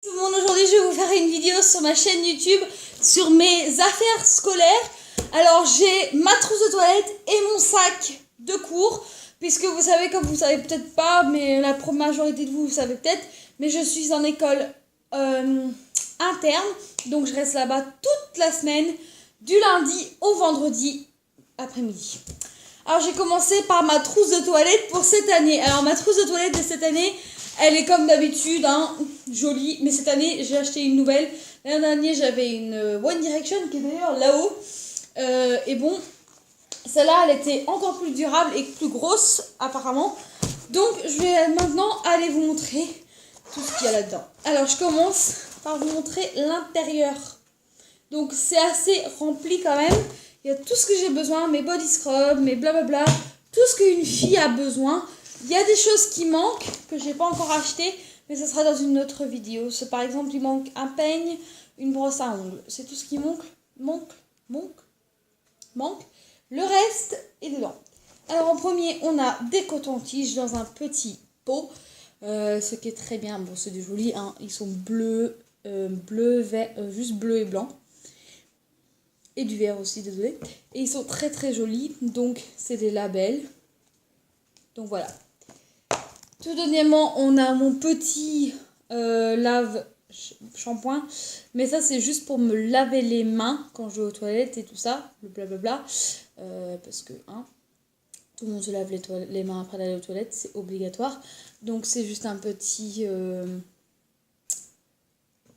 Tout le monde, aujourd'hui je vais vous faire une vidéo sur ma chaîne YouTube sur mes affaires scolaires. Alors j'ai ma trousse de toilette et mon sac de cours, puisque vous savez, comme vous savez peut-être pas, mais la majorité de vous savez peut-être, mais je suis en école interne, donc je reste là-bas toute la semaine, du lundi au vendredi après-midi. Alors j'ai commencé par ma trousse de toilette pour cette année. Alors ma trousse de toilette de cette année, elle est comme d'habitude, hein, jolie. Mais cette année, j'ai acheté une nouvelle. L'année dernière, j'avais une One Direction qui est d'ailleurs là-haut. Et bon, celle-là, elle était encore plus durable et plus grosse, apparemment. Donc, je vais maintenant aller vous montrer tout ce qu'il y a là-dedans. Alors, je commence par vous montrer l'intérieur. Donc, c'est assez rempli quand même. Il y a tout ce que j'ai besoin, mes body scrubs, mes blablabla, tout ce qu'une fille a besoin. Il y a des choses qui manquent, que j'ai pas encore acheté, mais ça sera dans une autre vidéo. Par exemple, il manque un peigne, une brosse à ongles. C'est tout ce qui manque. Le reste est dedans. Alors en premier, on a des cotons-tiges dans un petit pot. Ce qui est très bien. Bon, c'est des jolis, hein. Ils sont bleus, vert, juste bleu et blanc. Et du vert aussi, désolé. Et ils sont très très jolis. Donc, c'est des labels. Donc voilà. Tout dernièrement, on a mon petit lave-shampoing. Mais ça, c'est juste pour me laver les mains quand je vais aux toilettes et tout ça. Le blablabla. Parce que, hein, tout le monde se lave les mains après d'aller aux toilettes. C'est obligatoire. Donc, c'est juste un petit...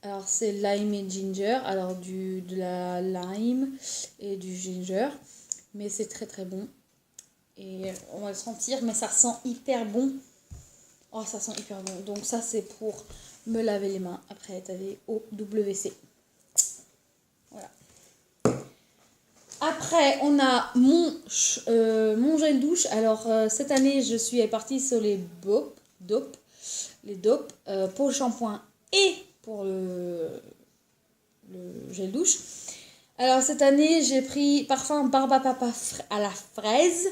Alors, c'est lime et ginger. Alors, de la lime et du ginger. Mais c'est très très bon. Et on va le sentir, mais ça sent hyper bon. Oh, ça sent hyper bon. Donc ça, c'est pour me laver les mains après être allé au WC. Voilà. Après, on a mon gel douche. Alors, cette année, je suis partie sur les DOP pour le shampoing et pour le gel douche. Alors, cette année, j'ai pris parfum Barba Papa à la fraise.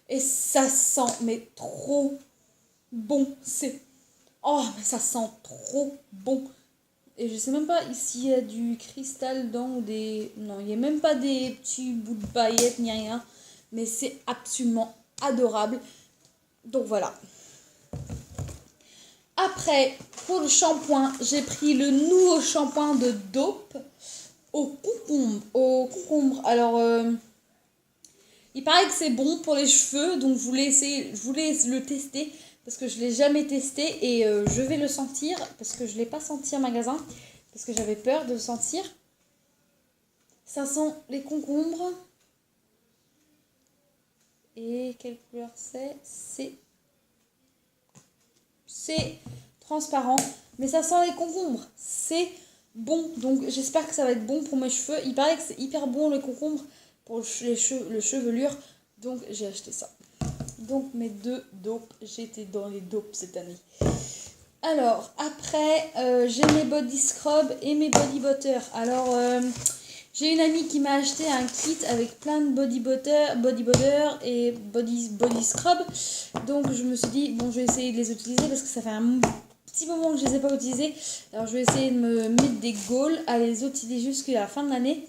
Et ça sent, mais trop bon. Oh, mais ça sent trop bon. Et je sais même pas s'il y a du cristal dedans ou des... Non, il n'y a même pas des petits bouts de paillettes ni rien. Mais c'est absolument adorable. Donc voilà. Après, pour le shampoing, j'ai pris le nouveau shampoing de DOP au concombre. Alors... il paraît que c'est bon pour les cheveux, donc je voulais le tester parce que je ne l'ai jamais testé et je vais le sentir parce que je ne l'ai pas senti en magasin parce que j'avais peur de le sentir. Ça sent les concombres. Et quelle couleur c'est transparent, mais ça sent les concombres. C'est bon, donc j'espère que ça va être bon pour mes cheveux. Il paraît que c'est hyper bon les concombres pour le chevelure, donc j'ai acheté ça. Donc mes deux dopes, j'étais dans les dopes cette année. Alors après, j'ai mes body scrub et mes body butter. Alors j'ai une amie qui m'a acheté un kit avec plein de body butter et body scrub. Donc je me suis dit, bon, je vais essayer de les utiliser parce que ça fait un petit moment que je les ai pas utilisés. Alors je vais essayer de me mettre des goals à les utiliser jusqu'à la fin de l'année.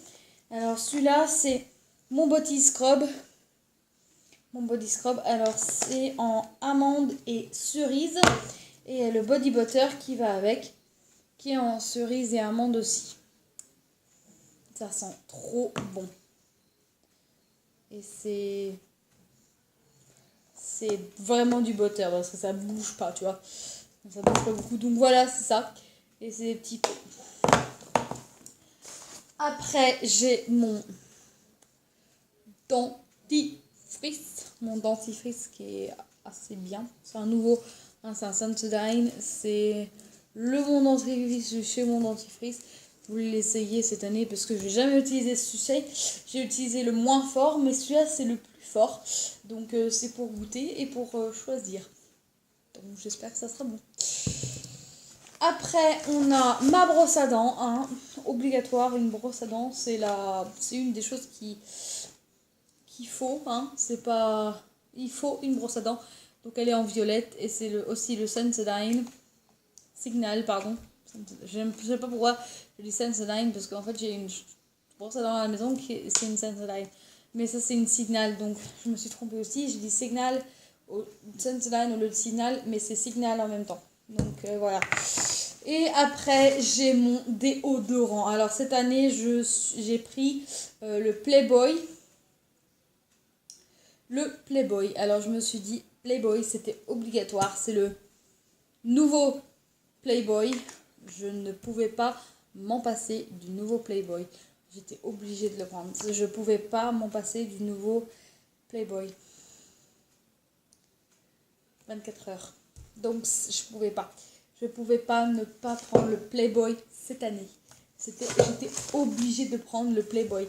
Alors celui-là, c'est mon body scrub. Alors c'est en amande et cerise. Et le body butter qui va avec, qui est en cerise et amande aussi. Ça sent trop bon. Et c'est vraiment du butter parce que ça bouge pas, tu vois. Ça bouge pas beaucoup. Donc voilà, c'est ça. Et c'est des petits pots. Après, j'ai mon dentifrice. Mon dentifrice qui est assez bien. C'est un nouveau, hein, c'est un Sensodyne. C'est le bon dentifrice de chez mon dentifrice. Je voulais l'essayer cette année parce que je n'ai jamais utilisé celui-ci. J'ai utilisé le moins fort, mais celui-là c'est le plus fort. Donc c'est pour goûter et pour choisir. Donc j'espère que ça sera bon. Après, on a ma brosse à dents, hein, obligatoire, une brosse à dents, c'est une des choses qu'il faut, hein, il faut une brosse à dents, donc elle est en violette, et c'est aussi le Sensodyne, Je sais pas pourquoi je dis Sensodyne, parce qu'en fait j'ai une brosse à dents à la maison c'est une Sensodyne. Mais ça c'est une Signal, donc je me suis trompée aussi. J'ai dit Signal, Sensodyne au lieu de Signal, mais c'est Signal en même temps. Donc voilà. Et après j'ai mon déodorant. Alors cette année j'ai pris le Playboy. Le Playboy. Alors je me suis dit Playboy c'était obligatoire. C'est le nouveau Playboy. Je ne pouvais pas m'en passer du nouveau Playboy. J'étais obligée de le prendre. Je ne pouvais pas m'en passer du nouveau Playboy. 24 heures. Donc je pouvais pas. Je pouvais pas ne pas prendre le Playboy cette année. J'étais obligée de prendre le Playboy.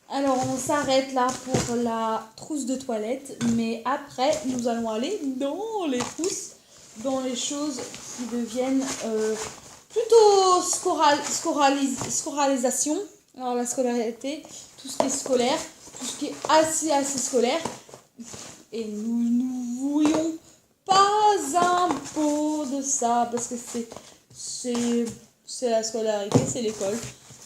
Alors on s'arrête là pour la trousse de toilette. Mais après nous allons aller dans les trousses. Dans les choses qui deviennent plutôt scoralisation. Alors la scolarité, tout ce qui est scolaire, tout ce qui est assez scolaire. Et nous ne voulions pas un pot de ça parce que c'est la scolarité, c'est l'école.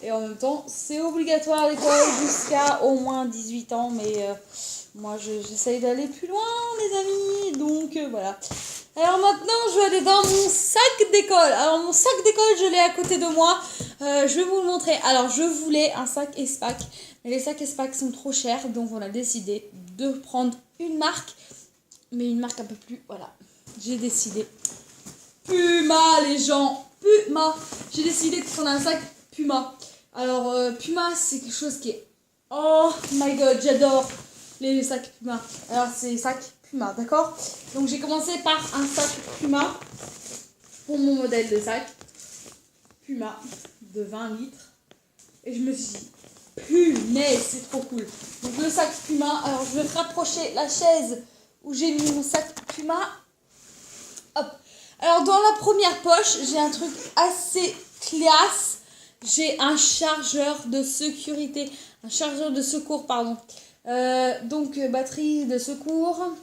Et en même temps, c'est obligatoire l'école jusqu'à au moins 18 ans. Mais moi, j'essaye d'aller plus loin, les amis. Donc voilà. Alors maintenant, je vais aller dans mon sac d'école. Alors mon sac d'école, je l'ai à côté de moi. Je vais vous le montrer. Alors je voulais un sac Espac, mais les sacs Espac sont trop chers. Donc on a décidé de prendre une marque. Mais une marque un peu plus... Voilà. J'ai décidé. Puma, les gens. Puma. J'ai décidé de prendre un sac Puma. Alors Puma, c'est quelque chose qui est... Oh my god, j'adore les sacs Puma. Alors c'est les sacs Puma, d'accord? Donc j'ai commencé par un sac Puma pour mon modèle de sac Puma de 20 litres. Et je me suis dit, punaise, c'est trop cool. Donc le sac Puma, alors je vais rapprocher la chaise où j'ai mis mon sac Puma. Hop. Alors dans la première poche, j'ai un truc assez classe. J'ai un chargeur de sécurité, un chargeur de secours, pardon. Donc batterie de secours.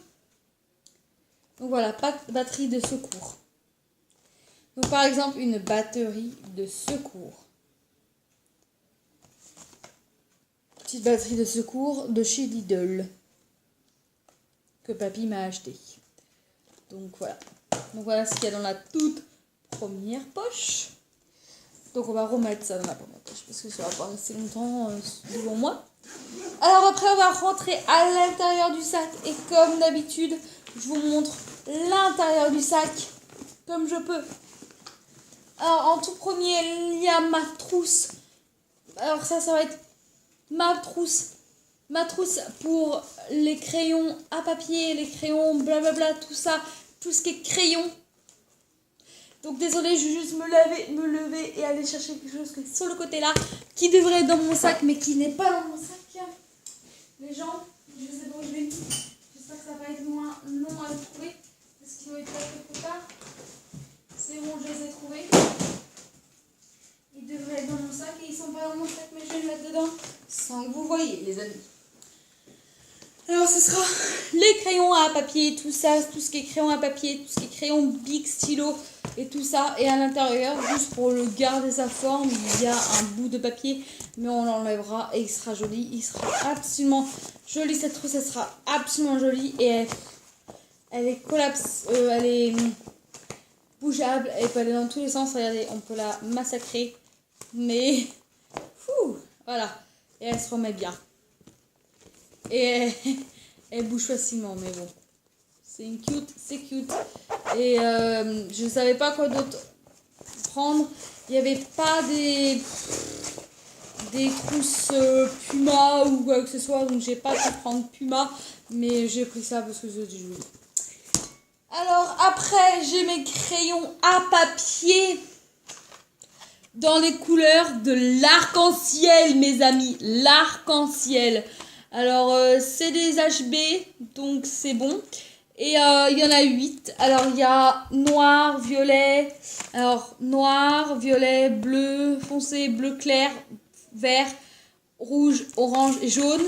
Donc voilà, batterie de secours. Donc par exemple une batterie de secours. Petite batterie de secours de chez Lidl que papy m'a acheté. Donc voilà ce qu'il y a dans la toute première poche. Donc on va remettre ça dans la première poche parce que ça va pas rester longtemps devant moi. Alors après on va rentrer à l'intérieur du sac et comme d'habitude je vous montre l'intérieur du sac comme je peux. Alors en tout premier il y a ma trousse. Alors ça va être ma trousse pour les crayons à papier, les crayons blablabla, tout ça, tout ce qui est crayon. Donc désolé, je vais juste me lever et aller chercher quelque chose qui est sur le côté là, qui devrait être dans mon sac, mais qui n'est pas dans mon sac. Les gens, je sais pas où je l'ai mis. J'espère que ça va être long à le trouver, parce qu'il doit être là quelque part. C'est bon, je les ai trouvés. Ils devraient être dans mon sac et ils sont pas dans mon sac, mais je vais les mettre dedans sans que vous voyez, les amis. Alors ce sera les crayons à papier, tout ça, tout ce qui est crayon à papier, tout ce qui est crayon bic, stylo et tout ça. Et à l'intérieur, juste pour le garder sa forme, il y a un bout de papier, mais on l'enlèvera et il sera joli. Il sera absolument joli, cette trousse, elle sera absolument jolie et elle est elle est bougeable, elle peut aller dans tous les sens. Regardez, on peut la massacrer, mais voilà, et elle se remet bien. Et elle bouge facilement, mais bon. C'est cute. Et je ne savais pas quoi d'autre prendre. Il n'y avait pas des trousses Puma ou quoi que ce soit. Donc j'ai pas pu prendre Puma. Mais j'ai pris ça parce que c'est joli. Alors après, j'ai mes crayons à papier dans les couleurs de l'arc-en-ciel, mes amis. L'arc-en-ciel. Alors, c'est des HB, donc c'est bon. Et il y en a 8. Alors, il y a noir, violet. Alors, noir, violet, bleu foncé, bleu clair, vert, rouge, orange et jaune.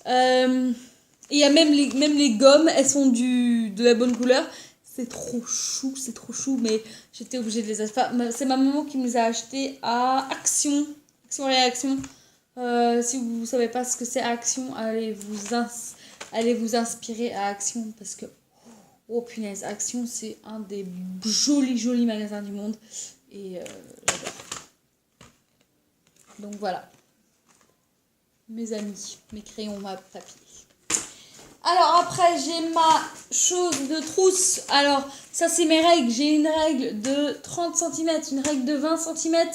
Et il y a même les gommes, elles sont de la bonne couleur. c'est trop chou, mais j'étais obligée de les acheter. Enfin, c'est ma maman qui me les a achetés à Action. Action Réaction. Si vous ne savez pas ce que c'est Action, allez vous inspirer à Action parce que, oh punaise, Action c'est un des jolis magasins du monde et j'adore. Donc voilà, mes amis, mes crayons, ma papier. Alors après j'ai ma chose de trousse. Alors ça c'est mes règles. J'ai une règle de 30 cm, une règle de 20 cm,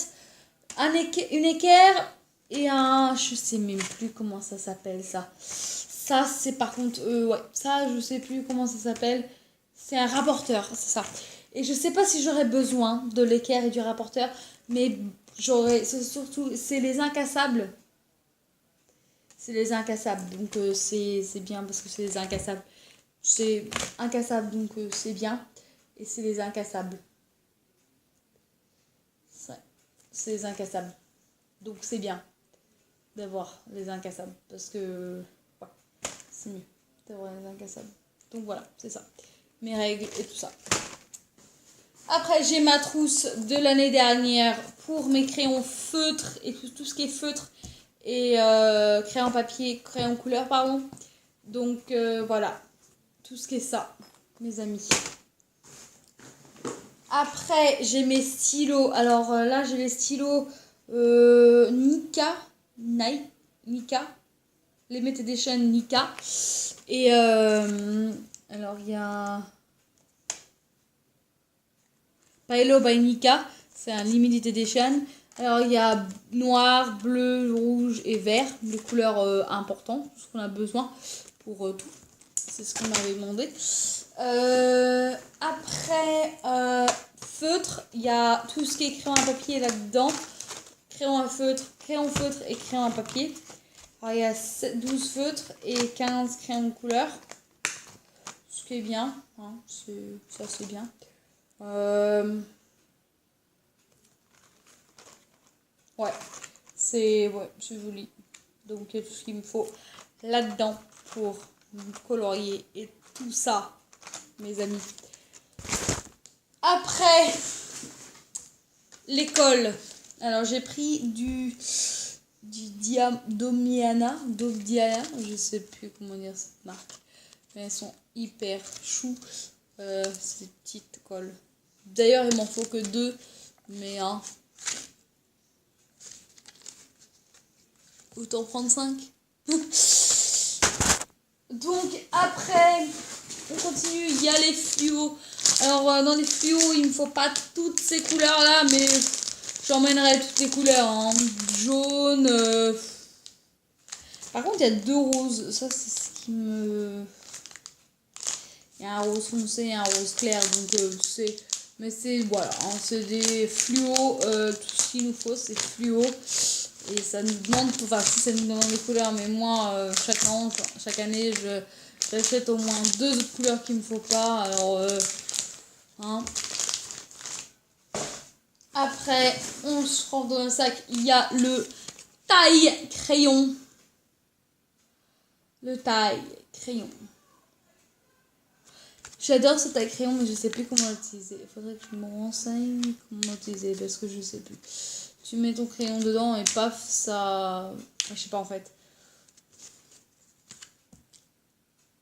une équerre et un... Je sais même plus comment ça s'appelle ça. Ça c'est par contre... ouais, ça je sais plus comment ça s'appelle. C'est un rapporteur, c'est ça. Et je sais pas si j'aurais besoin de l'équerre et du rapporteur. Mais j'aurais... Surtout, c'est les incassables. C'est les incassables, donc c'est bien parce que c'est les incassables. C'est incassable, donc c'est bien. Et c'est les incassables. C'est les incassables. Donc c'est bien d'avoir les incassables. Parce que ouais, c'est mieux d'avoir les incassables. Donc voilà, c'est ça. Mes règles et tout ça. Après, j'ai ma trousse de l'année dernière pour mes crayons feutres et tout ce qui est feutre. Et crayon papier, crayon couleur, pardon. Donc voilà, tout ce qui est ça, mes amis. Après, j'ai mes stylos. Alors là, j'ai les stylos Nika, Limited Edition Nika. Et alors, il y a Paolo by Nika, c'est un Limited Edition. Alors, il y a noir, bleu, rouge et vert, les couleurs importantes, tout ce qu'on a besoin pour tout. C'est ce qu'on m'avait demandé. Après, feutre, il y a tout ce qui est crayon à papier là-dedans. Crayon feutre et crayon à papier. Alors, il y a 12 feutres et 15 crayons de couleur. Ce qui est bien, hein, ça c'est bien. Ouais, c'est joli. Donc, il y a tout ce qu'il me faut là-dedans pour colorier et tout ça, mes amis. Après, l'école. Alors, j'ai pris du Domiana, je sais plus comment dire cette marque. Mais elles sont hyper chou. Ces petites colles. D'ailleurs, il m'en faut que 2, mais hein. Autant prendre 5. Donc après, on continue, il y a les fluos. Alors dans les fluos, il ne me faut pas toutes ces couleurs là, mais j'emmènerai toutes les couleurs, hein. Jaune. Par contre, il y a 2 roses, ça c'est ce qui me... Il y a un rose foncé et un rose clair, donc c'est... Mais c'est, voilà, hein, c'est des fluos, tout ce qu'il nous faut c'est fluos. Et ça nous demande, enfin si ça nous demande des couleurs, mais moi, chaque année, j'achète au moins 2 autres couleurs qu'il me faut pas. Alors, hein. Après, on se rentre dans le sac, il y a le taille crayon. Le taille crayon. J'adore ce taille crayon, mais je sais plus comment l'utiliser. Il faudrait que je me renseigne comment l'utiliser parce que je sais plus. Tu mets ton crayon dedans et paf, ça... Je sais pas en fait.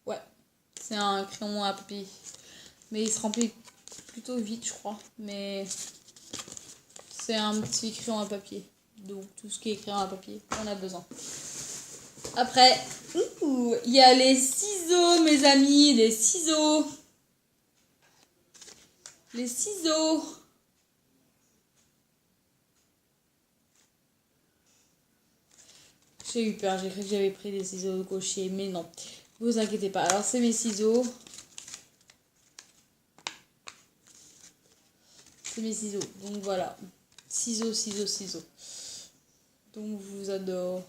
Ouais, c'est un crayon à papier. Mais il se remplit plutôt vite, je crois. Mais c'est un petit crayon à papier. Donc tout ce qui est crayon à papier, on a besoin. Après, il y a les ciseaux, mes amis, les ciseaux. Les ciseaux. J'ai eu peur, j'ai cru que j'avais pris des ciseaux de gaucher, mais non. Vous inquiétez pas. Alors, c'est mes ciseaux. C'est mes ciseaux. Donc, voilà. Ciseaux. Donc, je vous adore.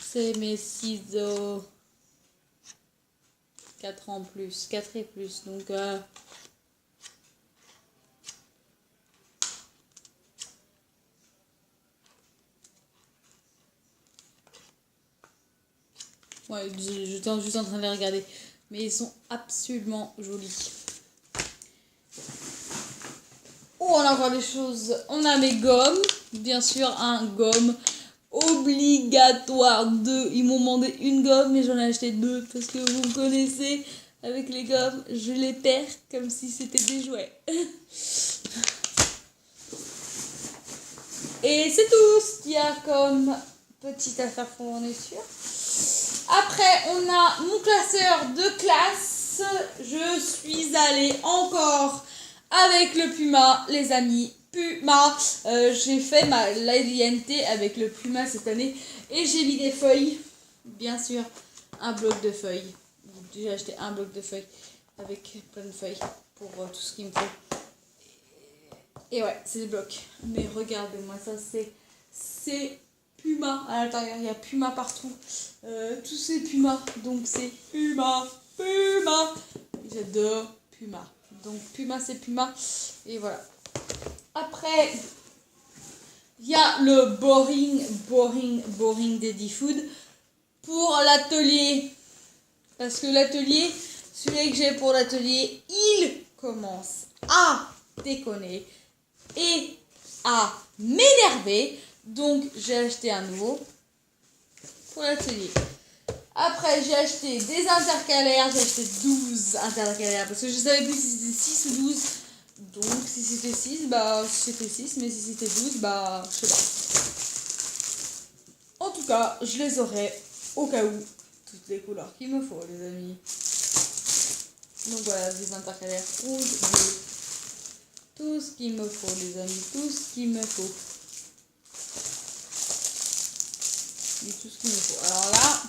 C'est mes ciseaux. 4 en plus. 4 et plus. Donc, Ouais, j'étais juste en train de les regarder. Mais ils sont absolument jolis. Oh, on a encore des choses. On a mes gommes. Bien sûr, un gomme obligatoire. 2. Ils m'ont demandé une gomme, mais j'en ai acheté 2. Parce que vous me connaissez, avec les gommes, je les perds comme si c'était des jouets. Et c'est tout ce qu'il y a comme petite affaire fourniture. Après, on a mon classeur de classe. Je suis allée encore avec le Puma, les amis. Puma. J'ai fait ma l'IDNT avec le Puma cette année. Et j'ai mis des feuilles. Bien sûr, un bloc de feuilles. J'ai acheté un bloc de feuilles avec plein de feuilles pour tout ce qu'il me faut. Et ouais, c'est des blocs. Mais regardez-moi ça, c'est Puma à l'intérieur. Il y a Puma partout. Tous ces Puma. Donc c'est Puma. J'adore Puma. Donc Puma, c'est Puma. Et voilà. Après, il y a le boring Daddy Food pour l'atelier. Parce que l'atelier, celui que j'ai pour l'atelier, il commence à déconner et à m'énerver. Donc j'ai acheté un nouveau pour l'atelier. Après j'ai acheté des intercalaires. J'ai acheté 12 intercalaires parce que je savais plus si c'était 6 ou 12. Donc si c'était 6, bah c'était 6. Mais si c'était 12, bah je sais pas. En tout cas, je les aurai au cas où. Toutes les couleurs qu'il me faut, les amis. Donc voilà, des intercalaires rouges, bleus. Tout ce qu'il me faut, les amis. Tout ce qu'il me faut. Et tout ce qu'il me faut. Alors là.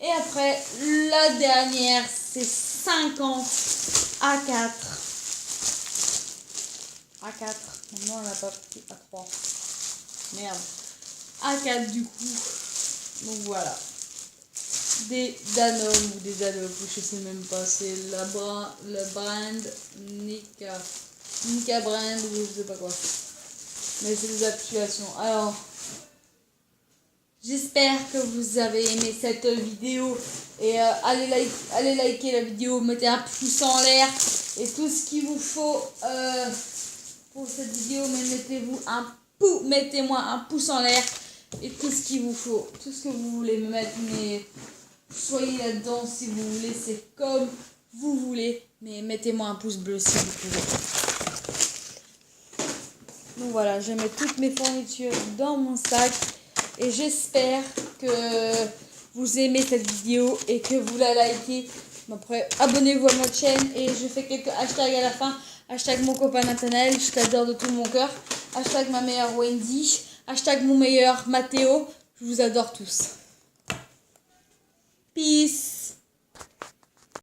Et après, la dernière, c'est 50 A4. A4. Maintenant, on n'a pas pris A3. Merde. A4 du coup. Donc voilà. Des Danone ou des Danone, je sais même pas. C'est le brand Nika brand ou je sais pas quoi. Mais c'est des applications. Alors, j'espère que vous avez aimé cette vidéo. Et allez liker la vidéo, mettez un pouce en l'air. Et tout ce qu'il vous faut pour cette vidéo, mettez-moi un pouce en l'air. Et tout ce qu'il vous faut, tout ce que vous voulez me mettre, mais soyez là-dedans si vous voulez, c'est comme vous voulez. Mais mettez-moi un pouce bleu si vous pouvez. Donc voilà, je mets toutes mes fournitures dans mon sac. Et j'espère que vous aimez cette vidéo et que vous la likez. Après, abonnez-vous à ma chaîne et je fais quelques hashtags à la fin. Hashtag mon copain Nathanaël, je t'adore de tout mon cœur. Hashtag ma meilleure Wendy. Hashtag mon meilleur Mathéo. Je vous adore tous.